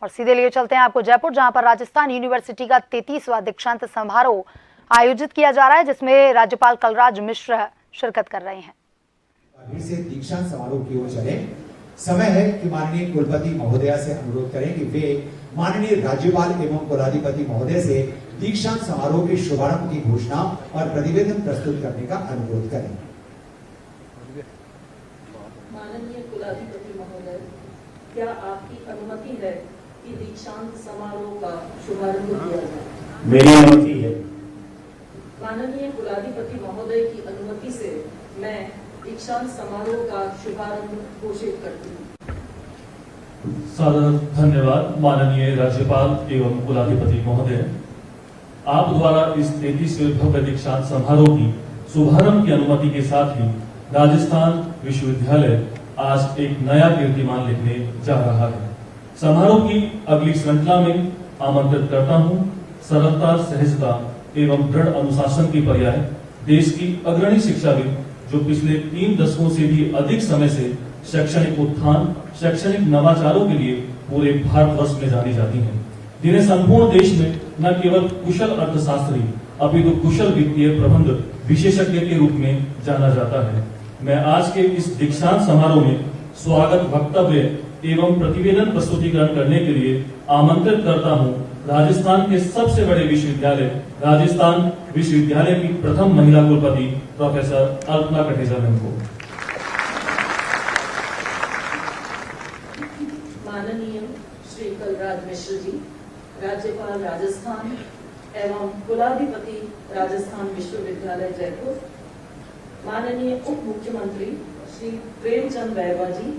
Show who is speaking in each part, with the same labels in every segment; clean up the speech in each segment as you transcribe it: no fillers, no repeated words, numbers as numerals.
Speaker 1: और सीधे लिए चलते हैं आपको जयपुर, जहां पर राजस्थान यूनिवर्सिटी का 33वां दीक्षांत समारोह आयोजित किया जा रहा है, जिसमें राज्यपाल कलराज मिश्र शिरकत कर रहे हैं।
Speaker 2: अभी से दीक्षांत समारोह की ओर चले। समय है कि माननीय कुलपति महोदया से अनुरोध करें कि वे माननीय राज्यपाल एवं कुलाधिपति महोदय से दीक्षांत समारोह के शुभारंभ की घोषणा और प्रतिवेदन प्रस्तुत करने का अनुरोध करें।
Speaker 3: माननीय कुलाधिपति महोदय, क्या आपकी अनुमति है कि दीक्षांत समारोह का शुभारंभ किया जाए?
Speaker 4: मेरी अनुमति है।
Speaker 3: माननीय कुलाधिपति महोदय की अनुमति से मैं दीक्षांत समारोह का शुभारंभ घोषित करती हूँ।
Speaker 4: सादर धन्यवाद माननीय राज्यपाल एवं कुलाधिपति महोदय, आप द्वारा इस 33वें भव्य दीक्षांत समारोह की शुभारंभ की अनुमति के साथ ही राजस्थान विश्वविद्यालय आज एक नया कीर्तिमान लिखने जा रहा है। समारोह की अगली श्रृंखला में आमंत्रित करता हूं सरलता, सहजता एवं दृढ़ अनुशासन की पर्याय देश की अग्रणी शिक्षाविद, जो पिछले 3 दशकों से भी अधिक समय से शैक्षणिक उत्थान, शैक्षणिक नवाचारों के लिए पूरे भारतवर्ष में जानी जाती हैं, जिन्हें संपूर्ण देश में न केवल कुशल अर्थशास्त्री अपितु कुशल वित्तीय प्रबंध विशेषज्ञ के रूप में जाना जाता है। मैं आज के इस दीक्षांत समारोह में स्वागत वक्तव्य एवं प्रतिवेदन प्रस्तुतिकरण करने के लिए आमंत्रित करता हूं राजस्थान के सबसे बड़े विश्वविद्यालय राजस्थान विश्वविद्यालय की प्रथम महिला कुलपति प्रोफेसर अल्पना कटेजा मैम को।
Speaker 3: माननीय श्री कलराज मिश्र जी, राज्यपाल राजस्थान एवं कुलाधिपति राजस्थान विश्वविद्यालय जयपुर, माननीय उप मुख्यमंत्री श्री प्रेमचंद बैरवा जी,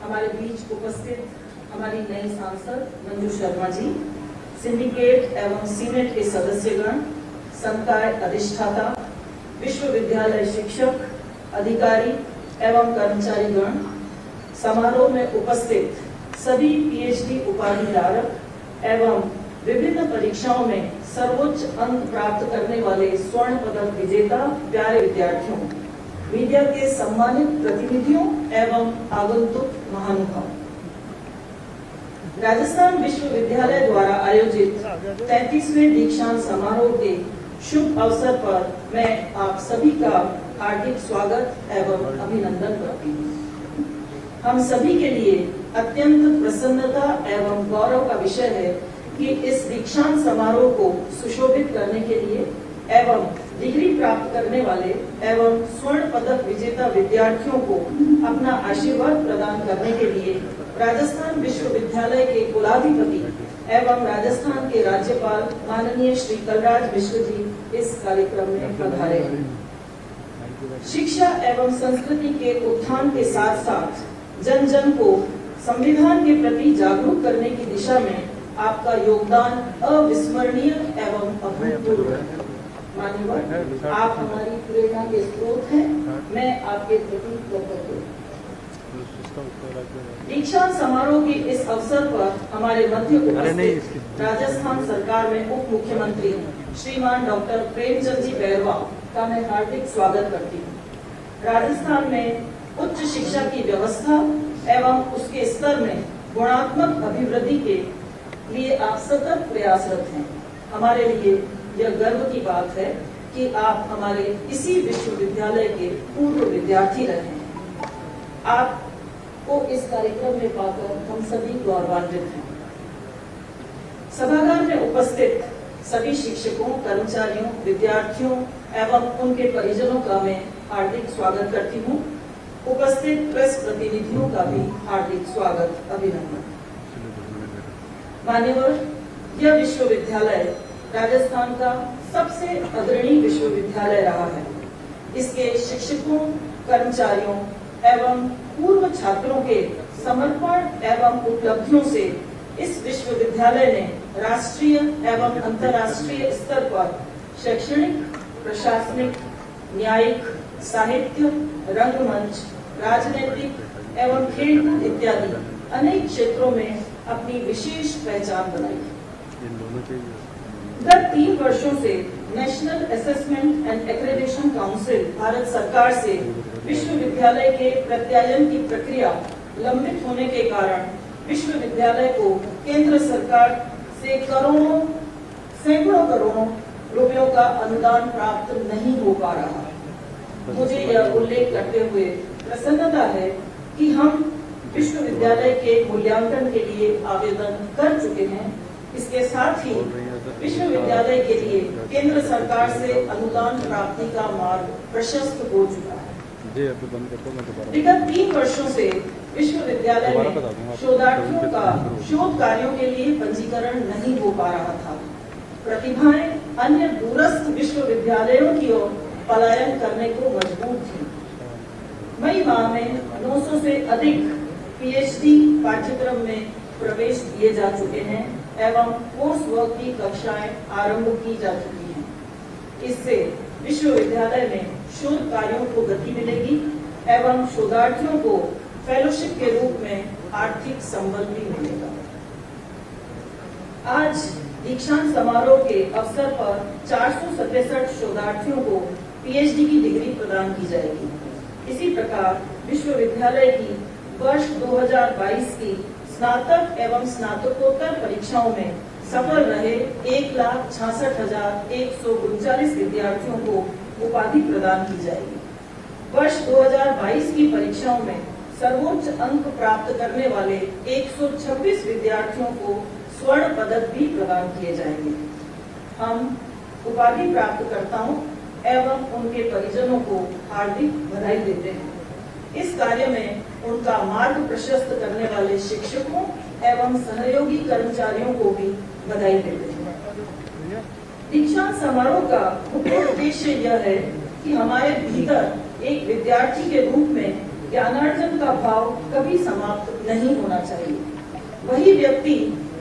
Speaker 3: हमारे बीच उपस्थित हमारी नई सांसद मंजू शर्मा जी, सिंडिकेट एवं सीनेट के सदस्यगण, संकाय अधिष्ठाता, विश्वविद्यालय शिक्षक, अधिकारी एवं कर्मचारीगण, समारोह में उपस्थित सभी पीएचडी उपाधिधारक एवं विभिन्न परीक्षाओं में सर्वोच्च अंक प्राप्त करने वाले स्वर्ण पदक विजेता प्यारे विद्यार्थियों, मीडिया के सम्मानित प्रतिनिधियों एवं आगंतुक महानुभाव, राजस्थान विश्वविद्यालय द्वारा आयोजित 33वें दीक्षांत समारोह के शुभ अवसर पर मैं आप सभी का हार्दिक स्वागत एवं अभिनंदन करती हूँ। हम सभी के लिए अत्यंत प्रसन्नता एवं गौरव का विषय है कि इस दीक्षांत समारोह को सुशोभित करने के लिए एवं डिग्री प्राप्त करने वाले एवं स्वर्ण पदक विजेता विद्यार्थियों को अपना आशीर्वाद प्रदान करने के लिए राजस्थान विश्वविद्यालय के कुलाधिपति एवं राजस्थान के राज्यपाल माननीय श्री कलराज मिश्र जी इस कार्यक्रम में पधारे हैं। शिक्षा एवं संस्कृति के उत्थान के साथ साथ जन जन को संविधान के प्रति जागरूक करने की दिशा में आपका योगदान अविस्मरणीय एवं अभूतपूर्व है। मान्यवर, आप हमारी प्रेरणा के स्रोत हैं। मैं आपके प्रति कृतज्ञ हूँ। दीक्षांत समारोह के इस अवसर पर हमारे मध्य उपस्थित राजस्थान सरकार में उप मुख्यमंत्री श्रीमान डॉक्टर प्रेमचंद जी बैरवा का मैं हार्दिक स्वागत करती हूँ। राजस्थान में उच्च शिक्षा की व्यवस्था एवं उसके स्तर में गुणात्मक अभिवृद्धि के लिए आप सतत प्रयासरत हैं। हमारे लिए यह गर्व की बात है कि आप हमारे इसी विश्वविद्यालय के पूर्व विद्यार्थी रहे हैं। आपको इस कार्यक्रम में पाकर हम सभी गौरवान्वित हैं। सभागार में उपस्थित सभी शिक्षकों, कर्मचारियों, विद्यार्थियों एवं उनके परिजनों का मैं हार्दिक स्वागत करती हूँ। उपस्थित प्रेस प्रतिनिधियों का भी हार्दिक स्वागत, अभिनंदन। मान्यवर, यह विश्वविद्यालय राजस्थान का सबसे अग्रणी विश्वविद्यालय रहा है। इसके शिक्षकों, कर्मचारियों एवं पूर्व छात्रों के समर्पण एवं उपलब्धियों से इस विश्वविद्यालय ने राष्ट्रीय एवं अंतर्राष्ट्रीय स्तर पर शैक्षणिक, प्रशासनिक, न्यायिक, साहित्य, रंगमंच, राजनीतिक एवं खेल इत्यादि अनेक क्षेत्रों में अपनी विशेष पहचान बनाई। गत 3 वर्षों से national assessment and accreditation council Bharat सरकार से विश्वविद्यालय के प्रत्यायन की प्रक्रिया लंबित होने के कारण विश्वविद्यालय को केंद्र सरकार से सैकड़ों करोड़ों रुपयों का अनुदान प्राप्त नहीं हो पा रहा। मुझे यह उल्लेख करते हुए प्रसन्नता है कि हम विश्वविद्यालय के मूल्यांकन के लिए आवेदन कर चुके हैं। इसके साथ ही विश्वविद्यालय के लिए केंद्र सरकार से अनुदान प्राप्ति का मार्ग प्रशस्त हो चुका है। विगत 3 वर्षों से विश्वविद्यालय में शोधार्थियों का शोध कार्यों के लिए पंजीकरण नहीं हो पा रहा था। प्रतिभाएं अन्य दूरस्थ विश्वविद्यालयों की ओर पलायन करने को मजबूर थी। मई माह में 900 से अधिक पीएचडी पाठ्यक्रम में प्रवेश दिए जा चुके हैं एवं कोर्स वर्क की कक्षाएं आरंभ की जा चुकी हैं। इससे विश्वविद्यालय में शोध कार्यों को गति मिलेगी एवं शोधार्थियों को फेलोशिप के रूप में आर्थिक संबल भी मिलेगा। आज दीक्षांत समारोह के अवसर पर 467 शोधार्थियों को पीएचडी की डिग्री प्रदान की जाएगी। इसी प्रकार विश्वविद्यालय की वर्ष 2022 की स्नातक एवं स्नातकोत्तर परीक्षाओं में सफल रहे 1,66,139 विद्यार्थियों को उपाधि प्रदान की जाएगी। वर्ष 2022 की परीक्षाओं में सर्वोच्च अंक प्राप्त करने वाले 126 विद्यार्थियों को स्वर्ण पदक भी प्रदान किए जाएंगे। हम उपाधि प्राप्तकर्ताओं एवं उनके परिजनों को हार्दिक बधाई देते हैं। इस कार्य में उनका मार्ग प्रशस्त करने वाले शिक्षकों एवं सहयोगी कर्मचारियों को भी बधाई देते हैं। दीक्षांत समारोह का मुख्य उद्देश्य यह है कि हमारे भीतर एक विद्यार्थी के रूप में ज्ञानार्जन का भाव कभी समाप्त नहीं होना चाहिए। वही व्यक्ति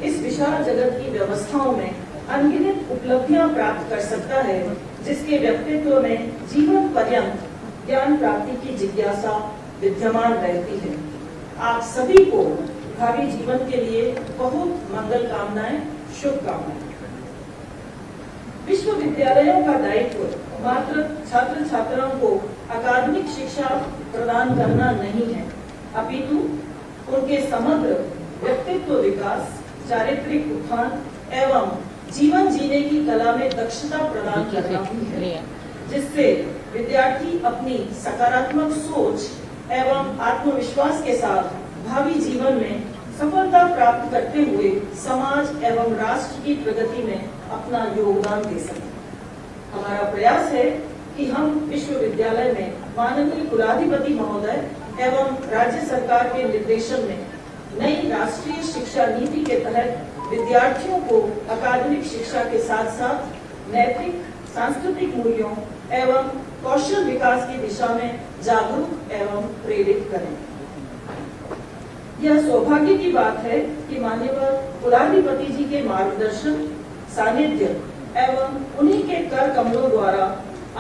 Speaker 3: इस विशाल जगत की व्यवस्थाओं में अनगिनत उपलब्धियां प्राप्त कर सकता है, जिसके व्यक्तित्व में जीवन पर्यंत ज्ञान प्राप्ति की जिज्ञासा विद्यमान रहती है। आप सभी को भावी जीवन के लिए बहुत मंगल कामनाएं, शुभकामनाएं। विश्वविद्यालयों का दायित्व मात्र छात्र छात्राओं को अकादमिक शिक्षा प्रदान करना नहीं है, अपितु उनके समग्र व्यक्तित्व विकास, चारित्रिक उत्थान एवं जीवन जीने की कला में दक्षता प्रदान करना भी है, जिससे विद्यार्थी अपनी सकारात्मक सोच एवं आत्मविश्वास के साथ भावी जीवन में सफलता प्राप्त करते हुए समाज एवं राष्ट्र की प्रगति में अपना योगदान दे सकें। हमारा प्रयास है कि हम विश्वविद्यालय में माननीय कुलाधिपति महोदय एवं राज्य सरकार के निर्देशन में नई राष्ट्रीय शिक्षा नीति के तहत विद्यार्थियों को अकादमिक शिक्षा के साथ साथ नैतिक, सांस्कृतिक मूल्यों एवं कौशल विकास की दिशा में जागरूक एवं प्रेरित करें। यह सौभाग्य की बात है कि माननीय कुलाधिपति जी के मार्गदर्शन, सानिध्य एवं उन्हीं के कर कमलों द्वारा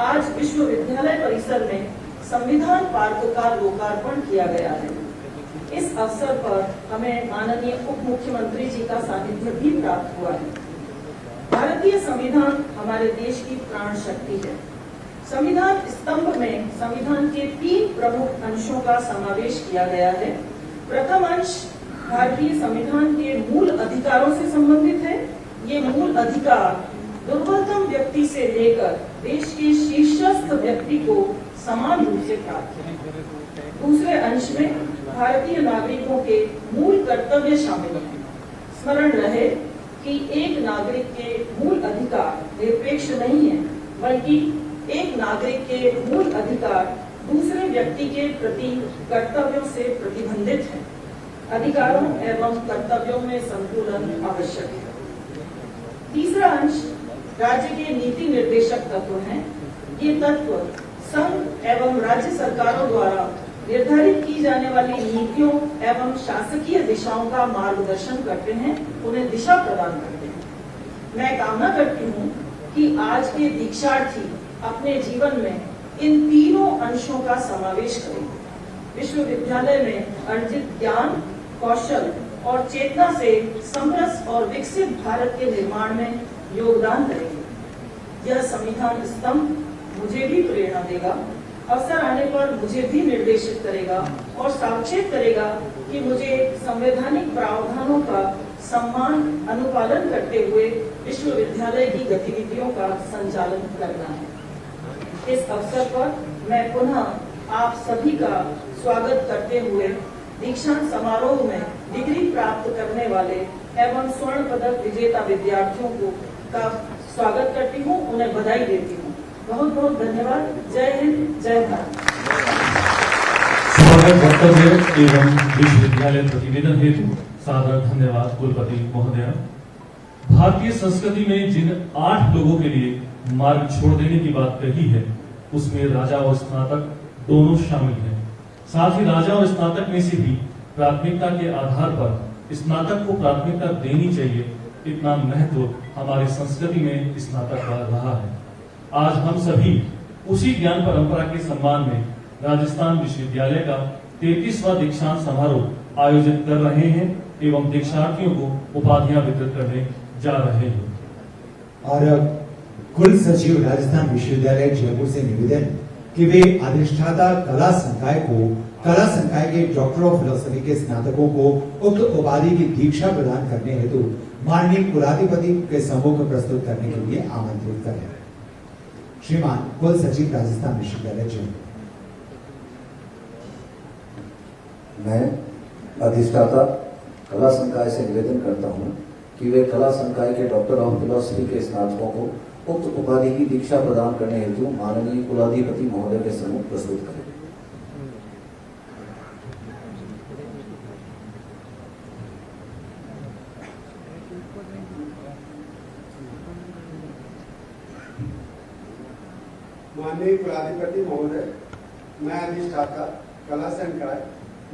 Speaker 3: आज विश्वविद्यालय परिसर में संविधान पार्क का लोकार्पण किया गया है। इस अवसर पर हमें माननीय उप मुख्यमंत्री जी का सानिध्य भी प्राप्त हुआ है। भारतीय संविधान हमारे देश की प्राण शक्ति है। संविधान स्तंभ में संविधान के 3 प्रमुख अंशों का समावेश किया गया है। प्रथम अंश भारतीय संविधान के मूल अधिकारों से संबंधित है। ये मूल अधिकार दुर्बलतम व्यक्ति से लेकर देश के शीर्षस्थ व्यक्ति को समान रूप से प्राप्त है। दूसरे अंश में भारतीय नागरिकों के मूल कर्तव्य शामिल हैं। स्मरण रहे कि एक नागरिक के मूल अधिकार निरपेक्ष नहीं है, बल्कि एक नागरिक के मूल अधिकार दूसरे व्यक्ति के प्रति कर्तव्यों से प्रतिबंधित है। अधिकारों एवं कर्तव्यों में संतुलन आवश्यक है। तीसरा अंश राज्य के नीति निर्देशक तत्व हैं। ये तत्व संघ एवं राज्य सरकारों द्वारा निर्धारित की जाने वाली नीतियों एवं शासकीय दिशाओं का मार्गदर्शन करते हैं, उन्हें दिशा प्रदान करते हैं। मैं कामना करती हूँ कि आज के दीक्षार्थी अपने जीवन में इन तीनों अंशों का समावेश करें। विश्वविद्यालय में अर्जित ज्ञान, कौशल और चेतना से समरस और विकसित भारत के निर्माण में योगदान करेंगे। यह संविधान स्तंभ मुझे भी प्रेरणा देगा, अवसर आने पर मुझे भी निर्देशित करेगा और साक्षात करेगा कि मुझे संवैधानिक प्रावधानों का सम्मान अनुपालन करते हुए विश्वविद्यालय की गतिविधियों का संचालन करना है। इस अवसर पर मैं पुनः आप सभी का स्वागत करते हुए दीक्षांत समारोह में डिग्री प्राप्त करने वाले एवं स्वर्ण पदक विजेता विद्यार्थियों का स्वागत करती हूँ, उन्हें बधाई देती हूँ। बहुत बहुत धन्यवाद। जय हिंद, जय भारत।
Speaker 4: स्वागत वक्तव्य एवं विश्वविद्यालय प्रतिवेदन हेतु सादर धन्यवाद कुलपति महोदय। भारतीय संस्कृति में जिन 8 लोगों के लिए मार्ग छोड़ देने की बात कही है, उसमें राजा और स्नातक दोनों शामिल हैं। साथ ही राजा और स्नातक में से भी प्राथमिकता के आधार पर स्नातक को प्राथमिकता देनी चाहिए, इतना महत्व हमारी संस्कृति में स्नातक का रहा है। आज हम सभी उसी ज्ञान परंपरा के सम्मान में राजस्थान विश्वविद्यालय का 33वां दीक्षांत समारोह आयोजित कर रहे हैं एवं दीक्षार्थियों को उपाधियां वितरित करने जा रहे हैं।
Speaker 2: और कुल सचिव राजस्थान विश्वविद्यालय जयपुर से निवेदन कि वे अधिष्ठाता कला संकाय के डॉक्टर ऑफ फिलोसफी के स्नातकों को उक्त उपाधि की दीक्षा प्रदान करने हेतु माननीय कुलाधिपति के सम्मुख प्रस्तुत करने के लिए आमंत्रित करें। श्रीमान कुल सचिव राजस्थान विश्वविद्यालय जयपुर।
Speaker 5: मैं अधिष्ठाता कला संकाय से निवेदन करता हूं कि वे कला संकाय के डॉक्टर ऑफ फिलोसफी के स्नातकों को उक्त उपाधि की दीक्षा प्रदान करने हेतु माननीय कुलाधिपति महोदय के सम्मुख प्रस्तुत करें।
Speaker 6: माननीय कुलाधिपति महोदय, मैं अधिष्ठाता कला संकाय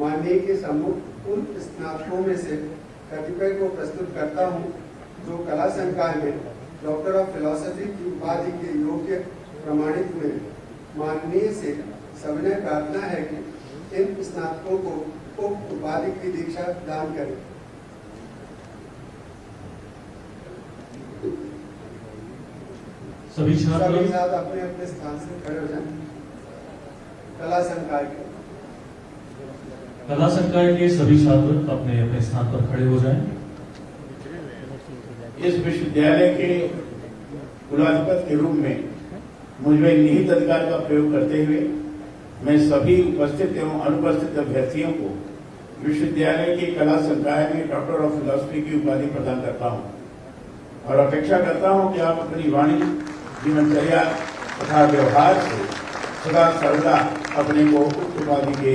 Speaker 6: माननीय के सम्मुख उन स्नातकों में से कतिपय को प्रस्तुत करता हूं जो कला संकाय में डॉक्टर ऑफ फिलोसफी की उपाधि के योग्य प्रमाणित हुए। माननीय से सविनय प्रार्थना है कि इन स्नातकों को उक्त उपाधि की दीक्षा दान करें।
Speaker 4: सभी छात्र
Speaker 6: साथ अपने अपने स्थान से खड़े हो जाएं।
Speaker 4: कला संकाय के सभी छात्र अपने अपने स्थान पर खड़े हो जाएं।
Speaker 7: इस विश्वविद्यालय के कुलाधिपति के रूप में मुझे निहित अधिकार का प्रयोग करते हुए मैं सभी उपस्थित एवं अनुपस्थित अभ्यर्थियों को विश्वविद्यालय के कला संकाय में डॉक्टर ऑफ फिलोसफी की उपाधि प्रदान करता हूं और अपेक्षा करता हूं कि आप अपनी वाणी, जीवनचर्या तथा व्यवहार से सदा सर्वदा अपने को उक्त उपाधि के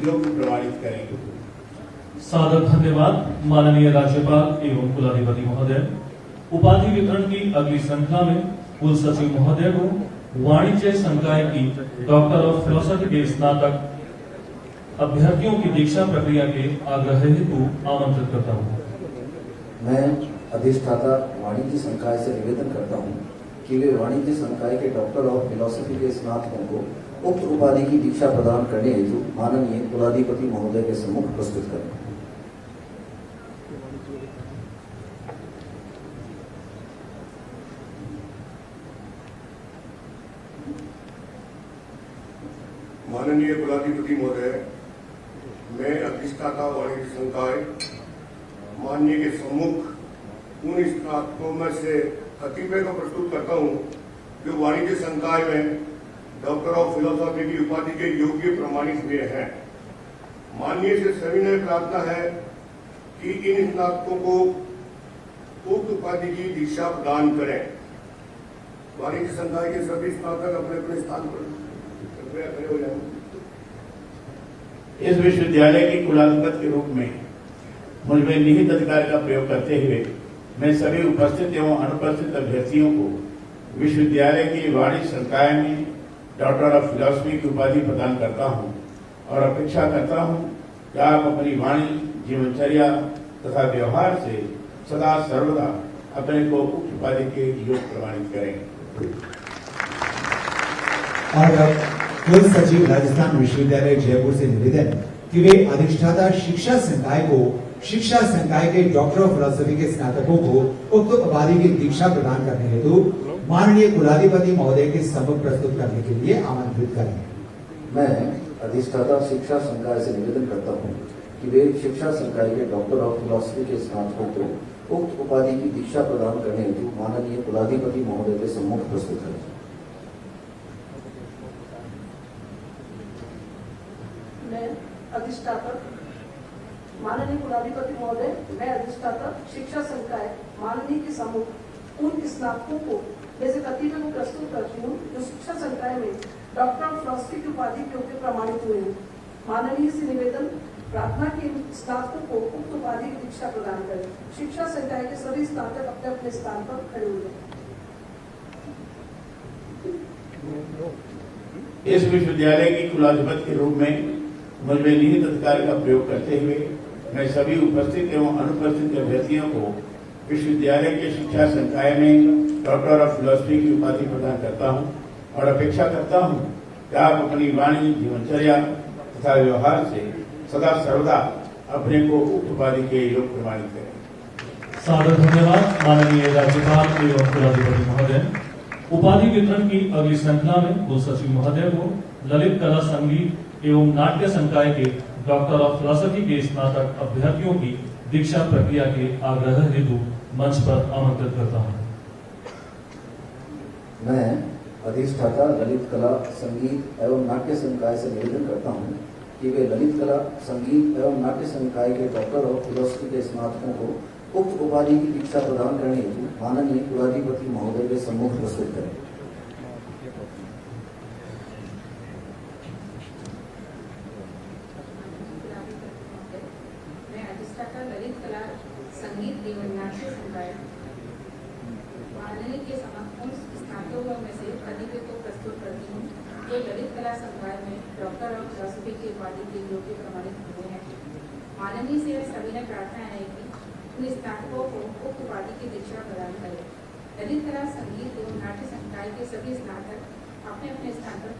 Speaker 7: योग्य प्रमाणित करेंगे।
Speaker 4: सादर धन्यवाद माननीय राज्यपाल एवं कुलाधिपति महोदय। उपाधि वितरण की अगली श्रृंखला में कुल सचिव महोदय को वाणिज्य संकाय की डॉक्टर ऑफ फिलोसफी के स्नातक अभ्यर्थियों की दीक्षा प्रक्रिया के आग्रह हेतु आमंत्रित करता हूँ।
Speaker 5: मैं अधिष्ठाता वाणिज्य संकाय से निवेदन करता हूं कि वे वाणिज्य संकाय के डॉक्टर ऑफ फिलोसफी के स्नातकों को उक्त उपाधि की दीक्षा प्रदान करने हेतु माननीय कुलाधिपति महोदय के सम्मुख प्रस्तुत करें।
Speaker 6: माननीय कुलाधिपति महोदय, मैं अधिष्ठाता वाणिज्य संकाय माननीय के सम्मुख उन स्नातकों में से कतिपय को प्रस्तुत करता हूं जो वाणिज्य संकाय में डॉक्टर ऑफ फिलोसफी की उपाधि के योग्य प्रमाणित हुए हैं। माननीय से सविनय प्रार्थना है कि इन स्नातकों को उक्त उपाधि की दीक्षा प्रदान करें। वाणिज्य संकाय के सभी स्नातक अपने अपने स्थान पर खड़े हो जाएं।
Speaker 7: इस विश्वविद्यालय के कुलाधिपति के रूप में मुझे निहित अधिकार का प्रयोग करते हुए मैं सभी उपस्थित एवं अनुपस्थित अभ्यर्थियों को विश्वविद्यालय की वाणिज्य संकाय में डॉक्टर ऑफ फिलोसफी की उपाधि प्रदान करता हूं और अपेक्षा करता हूं कि आप अपनी वाणी, जीवनचर्या तथा व्यवहार से सदा सर्वदा अपने को उक्त उपाधि के योग प्रमाणित करें।
Speaker 2: और कुल सचिव राजस्थान विश्वविद्यालय जयपुर से निवेदन कि वे अधिष्ठाता शिक्षा संकाय के डॉक्टर ऑफ फिलोसफी के स्नातकों को उक्त उपाधि की दीक्षा प्रदान करने हेतु माननीय कुलाधिपति महोदय के सम्मुख प्रस्तुत करने के लिए आमंत्रित करें।
Speaker 5: मैं अधिष्ठाता शिक्षा संकाय से निवेदन करता हूँ कि वे शिक्षा संकाय के डॉक्टर ऑफ फिलॉसफी के स्नातकों को उक्त उपाधि की दीक्षा प्रदान करने हेतु माननीय कुलाधिपति महोदय के सम्मुख प्रस्तुत करें।
Speaker 3: मैं अधिष्ठाता माननीय कुलाधिपति महोदय, मैं अधिष्ठाता शिक्षा संकाय माननीय के सम्मुख उन स्नातकों को जैसे कतिपय को प्रस्तुत करती हूँ जो शिक्षा संकाय में डॉक्टर ऑफ फिलॉसफी की उपाधि के योग्य प्रमाणित हुए हैं। माननीय से निवेदन, प्रार्थना के स्नातकों को उक्त उपाधि की दीक्षा प्रदान करें। शिक्षा संकाय के सभी स्नातक अपने अपने स्थान पर खड़े हुए।
Speaker 7: इस विश्वविद्यालय की कुलाधिपति के रूप में मुझ में निहित अधिकार का प्रयोग करते हुए मैं सभी उपस्थित एवं अनुपस्थित अभ्यर्थियों को विश्वविद्यालय के शिक्षा संकाय में डॉक्टर ऑफ फिलॉसफी की उपाधि प्रदान करता हूं और अपेक्षा करता हूं कि आप अपनी वाणी, जीवनचर्या तथा व्यवहार से सदा सर्वदा अपने को उक्त उपाधि के योग प्रमाणित करें।
Speaker 4: सादर धन्यवाद माननीय राज्यपाल एवं कुलाधिपति महोदय। उपाधि वितरण की अगली श्रृंखला में कुल सचिव महोदय को ललित कला संगीत एवं नाट्य संकाय के डॉक्टर ऑफ फिलॉसफी के स्नातक अभ्यर्थियों की दीक्षा प्रक्रिया के आग्रह हेतु मंच पर आमंत्रित करता हूँ।
Speaker 5: मैं अधिष्ठाता ललित कला संगीत एवं नाट्य संकाय से निवेदन करता हूँ कि वे ललित कला संगीत एवं नाट्य संकाय के डॉक्टर ऑफ फिलॉसफी के स्नातकों को उक्त उपाधि की दीक्षा प्रदान करने हेतु माननीय कुलाधिपति महोदय के सम्मुख प्रस्तुत करें।
Speaker 8: मैं अधिष्ठाता ललित कला संगीत एवं नाट्य संकाय माननीय के समक्ष उन स्नातकों में से कतिपय को प्रस्तुत करती हूँ जो ललित कला संकाय में डॉक्टर ऑफ फिलॉसफी की उपाधि के योग्य प्रमाणित हुए हैं। माननीय से सविनय प्रार्थना है कि उन स्नातकों को उक्त उपाधि की दीक्षा प्रदान करें। ललित कला संगीत एवं नाट्य संकाय के सभी स्नातक अपने अपने स्थान पर